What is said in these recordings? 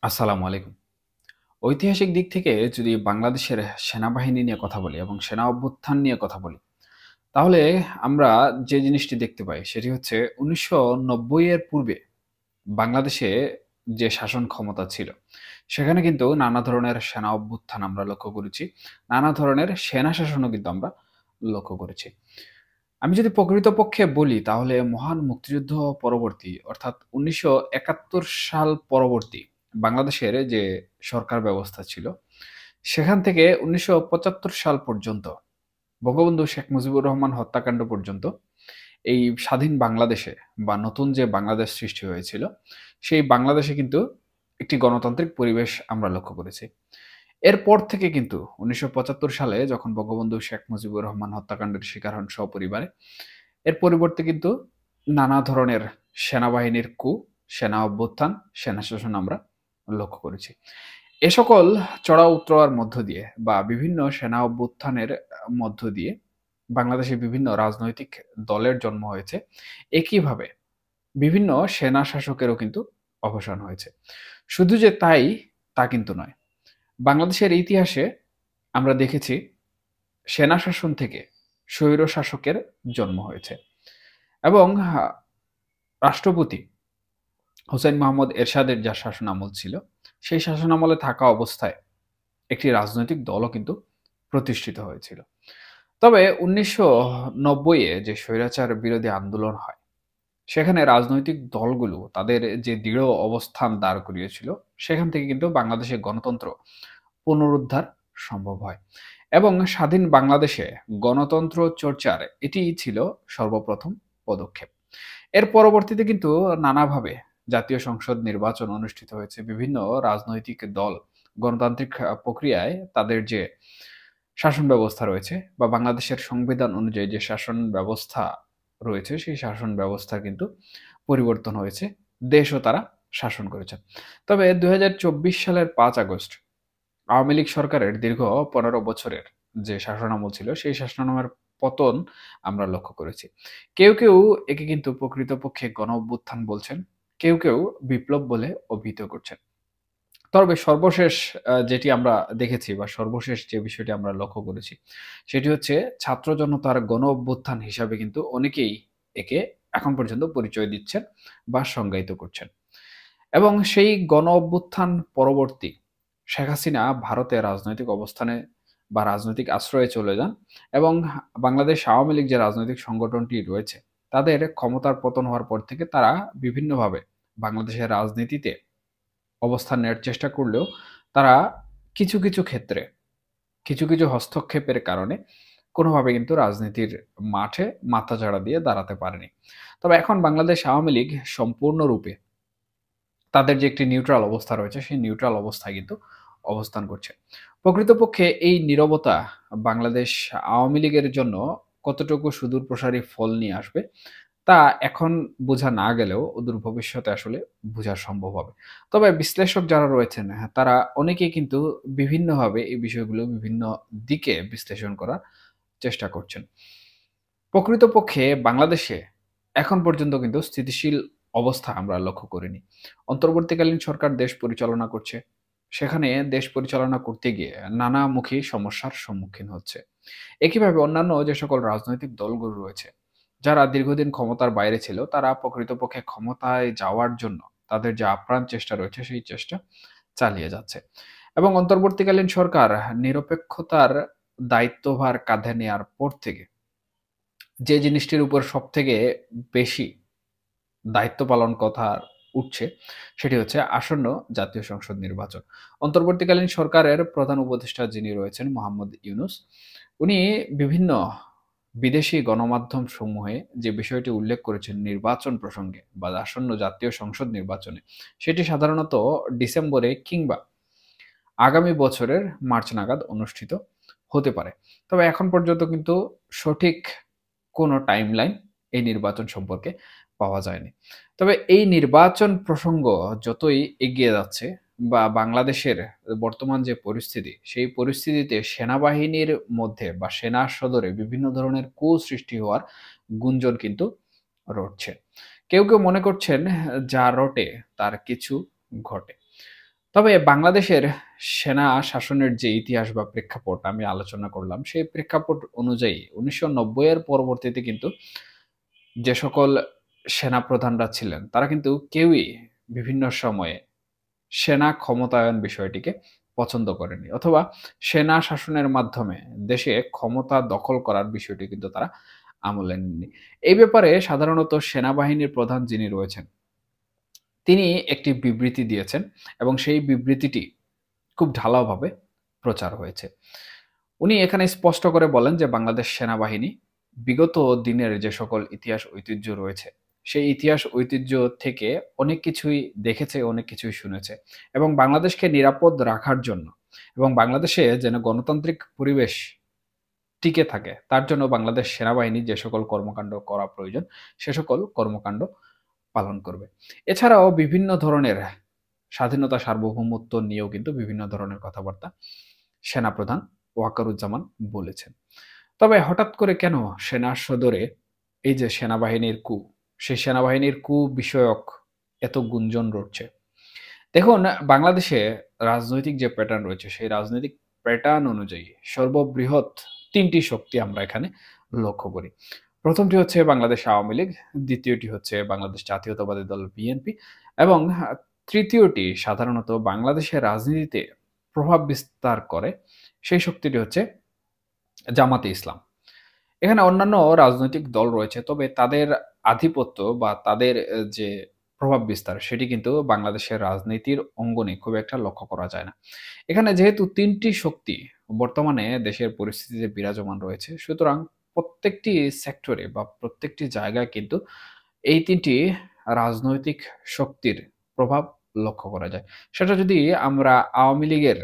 আসসালামু আলাইকুম। ঐতিহাসিক দিক থেকে যদি বাংলাদেশের সেনাবাহিনী নিয়ে কথা বলি এবং সেনা অভ্যুত্থান নিয়ে কথা বলি, তাহলে আমরা যে জিনিসটি দেখতে পাই সেটি হচ্ছে ১৯৯০ এর পূর্বে বাংলাদেশে যে শাসন ক্ষমতা ছিল, সেখানে কিন্তু নানা ধরনের সেনা অভ্যুত্থান আমরা লক্ষ্য করেছি। নানা ধরনের সেনা শাসনও কিন্তু আমরা লক্ষ্য করেছি। আমি যদি প্রকৃতপক্ষে বলি তাহলে মহান মুক্তিযুদ্ধ পরবর্তী অর্থাৎ ১৯৭১ সাল পরবর্তী বাংলাদেশের যে সরকার ব্যবস্থা ছিল, সেখান থেকে ১৯৭৫ সাল পর্যন্ত বঙ্গবন্ধু শেখ মুজিবুর রহমান হত্যাকাণ্ড পর্যন্ত এই স্বাধীন বাংলাদেশে বা নতুন যে বাংলাদেশ সৃষ্টি হয়েছিল, সেই বাংলাদেশে কিন্তু একটি গণতান্ত্রিক পরিবেশ আমরা লক্ষ্য করেছি। এরপর থেকে কিন্তু ১৯৭৫ সালে যখন বঙ্গবন্ধু শেখ মুজিবুর রহমান হত্যাকাণ্ডের শিকার হন সপরিবারে, এর পরিবর্তে কিন্তু নানা ধরনের সেনাবাহিনীর কূ, সেনা অভ্যুত্থান, সেনা শাসন আমরা লক্ষ্য করেছি। এ সকল চড়াও-উতরার মধ্য দিয়ে বা বিভিন্ন সেনা অভ্যুত্থানের মধ্য দিয়ে বাংলাদেশে বিভিন্ন রাজনৈতিক দলের জন্ম হয়েছে। একইভাবে বিভিন্ন সেনা শাসকেরও কিন্তু অবসান হয়েছে। শুধু যে তাই, তা কিন্তু নয়। বাংলাদেশের ইতিহাসে আমরা দেখেছি সেনা শাসন থেকে স্বৈর শাসকের জন্ম হয়েছে এবং রাষ্ট্রপতি হোসেন মোহাম্মদ এরশাদের যা শাসনামল ছিল, সেই শাসনামলে থাকা অবস্থায় একটি রাজনৈতিক দলও কিন্তু প্রতিষ্ঠিত হয়েছিল। তবে ১৯৯০ এ যে স্বৈরাচার বিরোধী আন্দোলন হয়, সেখানে রাজনৈতিক দলগুলো তাদের যে দৃঢ় অবস্থান দাঁড় করিয়েছিল, সেখান থেকে কিন্তু বাংলাদেশে গণতন্ত্র পুনরুদ্ধার সম্ভব হয় এবং স্বাধীন বাংলাদেশে গণতন্ত্র চর্চার এটিই ছিল সর্বপ্রথম পদক্ষেপ। এর পরবর্তীতে কিন্তু নানাভাবে জাতীয় সংসদ নির্বাচন অনুষ্ঠিত হয়েছে। বিভিন্ন রাজনৈতিক দল গণতান্ত্রিক প্রক্রিয়ায় তাদের যে শাসন ব্যবস্থা রয়েছে বা বাংলাদেশের সংবিধান অনুযায়ী যে শাসন ব্যবস্থা রয়েছে, সেই শাসন ব্যবস্থার কিন্তু পরিবর্তন হয়েছে। দেশও তারা শাসন করেছে। তবে ২০২৪ সালের ৫ আগস্ট আওয়ামী লীগ সরকারের দীর্ঘ ১৫ বছরের যে শাসনামল ছিল, সেই শাসনামলের পতন আমরা লক্ষ্য করেছি। কেউ একে কিন্তু প্রকৃতপক্ষে গণঅভ্যুত্থান বলছেন, কেউ বিপ্লব বলে অভিহিত করছেন। তবে সর্বশেষ যেটি আমরা দেখেছি বা সর্বশেষ যে বিষয়টি আমরা লক্ষ্য করেছি, সেটি হচ্ছে ছাত্র জনতার গণ-অভ্যুত্থান হিসাবে কিন্তু অনেকেই একে এখন পর্যন্ত পরিচয় দিচ্ছেন বা সংজ্ঞায়িত করছেন। এবং সেই গণ-অভ্যুত্থান পরবর্তী শেখ হাসিনা ভারতে রাজনৈতিক অবস্থানে বা রাজনৈতিক আশ্রয়ে চলে যান এবং বাংলাদেশ আওয়ামী লীগ যে রাজনৈতিক সংগঠনটি রয়েছে, তাদের ক্ষমতার পতন হওয়ার পর থেকে তারা বিভিন্নভাবে বাংলাদেশের রাজনীতিতে অবস্থান নেয়ার চেষ্টা করলেও তারা কিছু ক্ষেত্রে কিছু হস্তক্ষেপের কারণে কোনোভাবে কিন্তু রাজনীতির মাঠে মাথাচাড়া দিয়ে দাঁড়াতে পারেনি। তবে এখন বাংলাদেশ আওয়ামী লীগ সম্পূর্ণরূপে তাদের যে একটি নিউট্রাল অবস্থা রয়েছে, সেই নিউট্রাল অবস্থায় কিন্তু অবস্থান করছে। প্রকৃতপক্ষে এই নীরবতা বাংলাদেশ আওয়ামী লীগের জন্য কতটুকু সুদূর প্রসারী ফল নিয়ে আসবে, তা এখন বোঝা না গেলেও অদূর ভবিষ্যতে আসলে বোঝা সম্ভব হবে। তবে বিশ্লেষক যারা রয়েছেন, হ্যাঁ, তারা অনেকেই কিন্তু বিভিন্নভাবে এই বিষয়গুলো বিভিন্ন দিকে বিশ্লেষণ করার চেষ্টা করছেন। প্রকৃতপক্ষে বাংলাদেশে এখন পর্যন্ত কিন্তু স্থিতিশীল অবস্থা আমরা লক্ষ্য করিনি। অন্তর্বর্তীকালীন সরকার দেশ পরিচালনা করছে। সেখানে দেশ পরিচালনা করতে গিয়ে নানামুখী সমস্যার সম্মুখীন হচ্ছে। একইভাবে অন্যান্য যে সকল রাজনৈতিক দলগুলো রয়েছে, যারা দীর্ঘদিন ক্ষমতার বাইরে ছিল, তারা প্রকৃতপক্ষে ক্ষমতায় যাওয়ার জন্য তাদের যে আপ্রাণ চেষ্টা রয়েছে, সেই চেষ্টা চালিয়ে যাচ্ছে। এবং অন্তর্বর্তীকালীন সরকার নিরপেক্ষতার দায়িত্বভার কাঁধে নেয়ার পর থেকে যে জিনিসটির উপর সবথেকে বেশি দায়িত্ব পালন কথা উঠছে, সেটি হচ্ছে আসন্ন জাতীয় সংসদ নির্বাচন। অন্তর্বর্তীকালীন সরকারের প্রধান উপদেষ্টা যিনি রয়েছেন মোহাম্মদ ইউনূস, উনি বিভিন্ন বিদেশি গণমাধ্যম সমূহে যে বিষয়টি উল্লেখ করেছেন নির্বাচন প্রসঙ্গে বা আসন্ন জাতীয় সংসদ নির্বাচনে, সেটি সাধারণত ডিসেম্বরে কিংবা আগামী বছরের মার্চ নাগাদ অনুষ্ঠিত হতে পারে। তবে এখন পর্যন্ত কিন্তু সঠিক কোনো টাইমলাইন এই নির্বাচন সম্পর্কে পাওয়া যায়নি। তবে এই নির্বাচন প্রসঙ্গ যতই এগিয়ে যাচ্ছে বা বাংলাদেশের বর্তমান যে পরিস্থিতি, সেই পরিস্থিতিতে সেনাবাহিনীর মধ্যে বা সেনা সদরে বিভিন্ন ধরনের সৃষ্টি হওয়ার গুঞ্জন কিন্তু রটছে। কেউ মনে করছেন যা রটে তার কিছু ঘটে। তবে বাংলাদেশের সেনা শাসনের যে ইতিহাস বা প্রেক্ষাপট আমি আলোচনা করলাম, সেই প্রেক্ষাপট অনুযায়ী ১৯৯০ এর পরবর্তীতে কিন্তু যে সকল সেনাপ্রধানরা ছিলেন, তারা কিন্তু কেউই বিভিন্ন সময়ে সেনা ক্ষমতায়ন বিষয়টিকে পছন্দ করেনি, অথবা সেনা শাসনের মাধ্যমে দেশে ক্ষমতা দখল করার বিষয়টি কিন্তু তারা আমলে নেননি। এই ব্যাপারে সাধারণত সেনাবাহিনীর প্রধান যিনি রয়েছেন, তিনি একটি বিবৃতি দিয়েছেন এবং সেই বিবৃতিটি খুব ঢালাওভাবে প্রচার হয়েছে। উনি এখানে স্পষ্ট করে বলেন যে বাংলাদেশ সেনাবাহিনী বিগত দিনের যে সকল ইতিহাস ঐতিহ্য রয়েছে, সেই ইতিহাস ঐতিহ্য থেকে অনেক কিছুই দেখেছে, অনেক কিছুই শুনেছে এবং বাংলাদেশকে নিরাপদ রাখার জন্য এবং বাংলাদেশে যেন গণতান্ত্রিক পরিবেশ টিকে থাকে, তার জন্য বাংলাদেশ সেনাবাহিনী যে সকল কর্মকাণ্ড করা প্রয়োজন, সে সকল কর্মকাণ্ড পালন করবে। এছাড়াও বিভিন্ন ধরনের স্বাধীনতা সার্বভৌমত্ব নিয়েও কিন্তু বিভিন্ন ধরনের কথাবার্তা সেনাপ্রধান ওয়াকারুজ্জামান বলেছেন। তবে হঠাৎ করে কেন সেনা সদরে এই যে সেনাবাহিনীর কু, সেই সেনাবাহিনীর কু বিষয়ক এত গুঞ্জন রটছে? দেখুন, বাংলাদেশে রাজনৈতিক যে প্যাটার্ন রয়েছে, সেই রাজনৈতিক প্যাটার্ন অনুযায়ী সর্ববৃহৎ ৩ টি শক্তি আমরা এখানে লক্ষ্য করি। প্রথমটি হচ্ছে বাংলাদেশ আওয়ামী লীগ, দ্বিতীয়টি হচ্ছে বাংলাদেশ জাতীয়তাবাদী দল বিএনপি এবং তৃতীয়টি সাধারণত বাংলাদেশের রাজনীতিতে প্রভাব বিস্তার করে, সেই শক্তিটি হচ্ছে জামাতে ইসলাম। এখানে অন্যান্য রাজনৈতিক দল রয়েছে, তবে তাদের আধিপত্য বা তাদের যে প্রভাব বিস্তার, সেটি কিন্তু বাংলাদেশের রাজনীতির অঙ্গনে খুব একটা লক্ষ্য করা যায় না। এখানে যেহেতু ৩ টি শক্তি বর্তমানে দেশের পরিস্থিতিতে বিরাজমান রয়েছে, সুতরাং প্রত্যেকটি সেক্টরে বা প্রত্যেকটি জায়গায় কিন্তু এই ৩ টি রাজনৈতিক শক্তির প্রভাব লক্ষ্য করা যায়। সেটা যদি আমরা আওয়ামী লীগের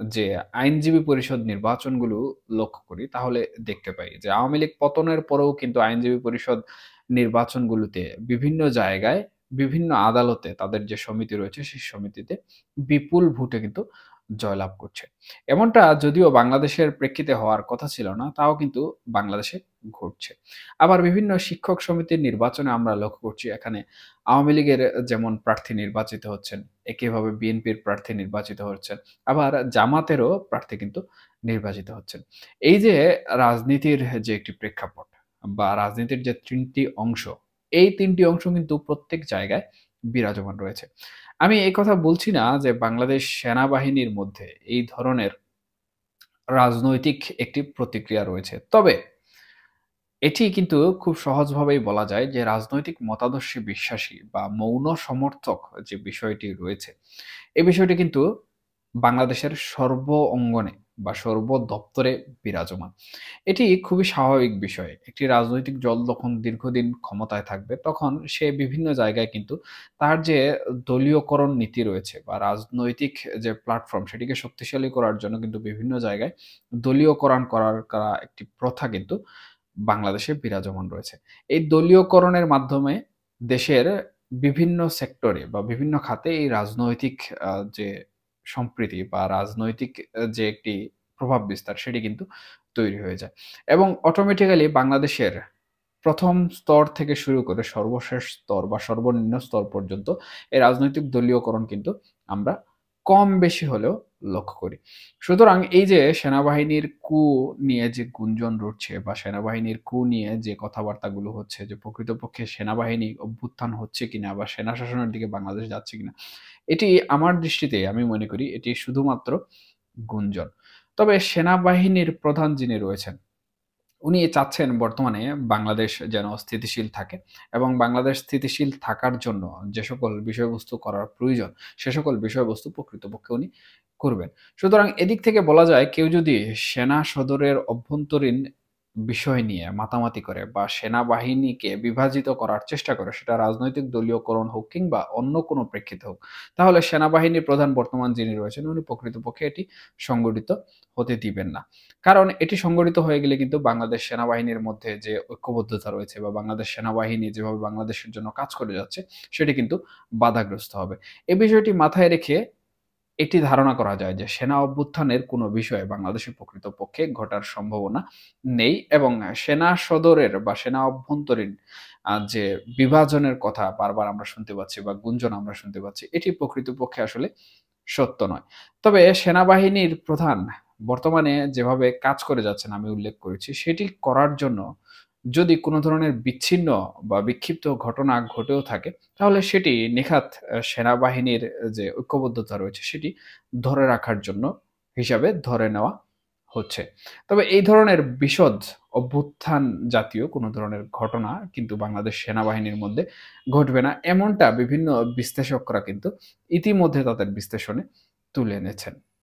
যে আইনজীবী পরিষদ নির্বাচনগুলো লক্ষ্য করি, তাহলে দেখতে পাই যে আওয়ামী লীগ পতনের পরেও কিন্তু আইনজীবী পরিষদ নির্বাচনগুলোতে বিভিন্ন জায়গায়, বিভিন্ন আদালতে তাদের যে সমিতি রয়েছে, সেই সমিতিতে বিপুল ভোটে কিন্তু জয়লাভ করছে। এমনটা যদিও বাংলাদেশের প্রেক্ষিতে হওয়ার কথা ছিল না, তাও কিন্তু বাংলাদেশে ঘটছে। আবার বিভিন্ন শিক্ষক সমিতির নির্বাচনে আমরা লক্ষ্য করছি, এখানে আওয়ামী লীগের যেমন প্রার্থী নির্বাচিত হচ্ছেন, একইভাবে বিএনপির প্রার্থী নির্বাচিত হচ্ছেন। আবার জামাতেরও প্রার্থী কিন্তু নির্বাচিত হচ্ছেন। এই যে রাজনীতির যে একটি প্রেক্ষাপট বা রাজনীতির যে ৩ টি অংশ, এই ৩ টি অংশ কিন্তু প্রত্যেক জায়গায় বিরাজমান রয়েছে। আমি এই কথা বলছি না যে বাংলাদেশ সেনাবাহিনীর মধ্যে এই ধরনের রাজনৈতিক একটি প্রতিক্রিয়া রয়েছে। তবে এটি কিন্তু খুব সহজভাবেই বলা যায় যে রাজনৈতিক মতাদর্শে বিশ্বাসী বা মৌন সমর্থক যে বিষয়টি রয়েছে, এই বিষয়টি কিন্তু বাংলাদেশের সর্ব অঙ্গনে বা সর্ব দপ্তরে বিরাজমান। এটি খুবই স্বাভাবিক বিষয়। একটি রাজনৈতিক দল যখন দীর্ঘদিন ক্ষমতায় থাকবে, তখন সে বিভিন্ন জায়গায় কিন্তু তার যে দলীয়করণ নীতি রয়েছে বা রাজনৈতিক যে প্ল্যাটফর্ম, সেটিকে শক্তিশালী করার জন্য কিন্তু বিভিন্ন জায়গায় দলীয়করণ করা একটি প্রথা কিন্তু বাংলাদেশে বিরাজমান রয়েছে। এই দলীয়করণের মাধ্যমে দেশের বিভিন্ন সেক্টরে বা বিভিন্ন খাতে এই রাজনৈতিক যে সম্প্রীতি বা রাজনৈতিক যে একটি প্রভাব বিস্তার, সেটি কিন্তু তৈরি হয়ে যায় এবং অটোমেটিক্যালি বাংলাদেশের ১ম স্তর থেকে শুরু করে সর্বশেষ স্তর বা সর্বনিম্ন স্তর পর্যন্ত এই রাজনৈতিক দলীয়করণ কিন্তু আমরা কম বেশি হলেও লক্ষ্য করি। সুতরাং এই যে সেনাবাহিনীর কু নিয়ে যে গুঞ্জন রটছে বা সেনাবাহিনীর কু নিয়ে যে কথাবার্তাগুলো হচ্ছে, যে প্রকৃতপক্ষে সেনাবাহিনী অভ্যুত্থান হচ্ছে কিনা বা সেনা শাসনের দিকে বাংলাদেশ যাচ্ছে কিনা, এটি আমার দৃষ্টিতে আমি মনে করি এটি শুধুমাত্র গুঞ্জন। তবে সেনাবাহিনীর প্রধান যিনি রয়েছেন, উনি চাচ্ছেন বর্তমানে বাংলাদেশ যেন স্থিতিশীল থাকে এবং বাংলাদেশ স্থিতিশীল থাকার জন্য যে সকল বিষয়বস্তু করার প্রয়োজন, সে সকল বিষয়বস্তু প্রকৃতপক্ষে উনি করবেন। সুতরাং এদিক থেকে বলা যায়, কেউ যদি সেনা সদরের অভ্যন্তরীণ বিষয় নিয়ে মাতামাতি করে বা সেনাবাহিনীকে বিভাজিত করার চেষ্টা করে, সেটা রাজনৈতিক দলীয়করণ হোক কিংবা অন্য কোনো প্রেক্ষিতে হোক, তাহলে সেনাবাহিনীর প্রধান বর্তমান যিনি রয়েছেন, উনি প্রকৃতপক্ষে এটি সংগঠিত হতে দিবেন না। কারণ এটি সংগঠিত হয়ে গেলে কিন্তু বাংলাদেশ সেনাবাহিনীর মধ্যে যে ঐক্যবদ্ধতা রয়েছে বা বাংলাদেশ সেনাবাহিনী যেভাবে বাংলাদেশের জন্য কাজ করে যাচ্ছে, সেটি কিন্তু বাধাগ্রস্ত হবে। এই বিষয়টি মাথায় রেখে এটি ধারণা করা যায় যে সেনা অভ্যুত্থানের কোনো বিষয় বাংলাদেশে প্রকৃতপক্ষে ঘটার সম্ভাবনা নেই এবং সেনা সদরের বা সেনা অভ্যন্তরীণ যে বিভাজনের কথা বারবার আমরা শুনতে পাচ্ছি বা গুঞ্জন আমরা শুনতে পাচ্ছি, এটি প্রকৃতপক্ষে আসলে সত্য নয়। তবে সেনাবাহিনীর প্রধান বর্তমানে যেভাবে কাজ করে যাচ্ছেন আমি উল্লেখ করেছি, সেটি করার জন্য যদি কোনো ধরনের বিচ্ছিন্ন বা বিক্ষিপ্ত ঘটনা ঘটেও থাকে, তাহলে সেটি নেহাত সেনাবাহিনীর যে ঐক্যবদ্ধতা রয়েছে সেটি ধরে রাখার জন্য হিসাবে ধরে নেওয়া হচ্ছে। তবে এই ধরনের বিশদ অভ্যুত্থান জাতীয় কোনো ধরনের ঘটনা কিন্তু বাংলাদেশ সেনাবাহিনীর মধ্যে ঘটবে না। এমনটা বিভিন্ন বিশ্লেষকরা কিন্তু ইতিমধ্যে তাদের বিশ্লেষণে তুলে এনেছেন।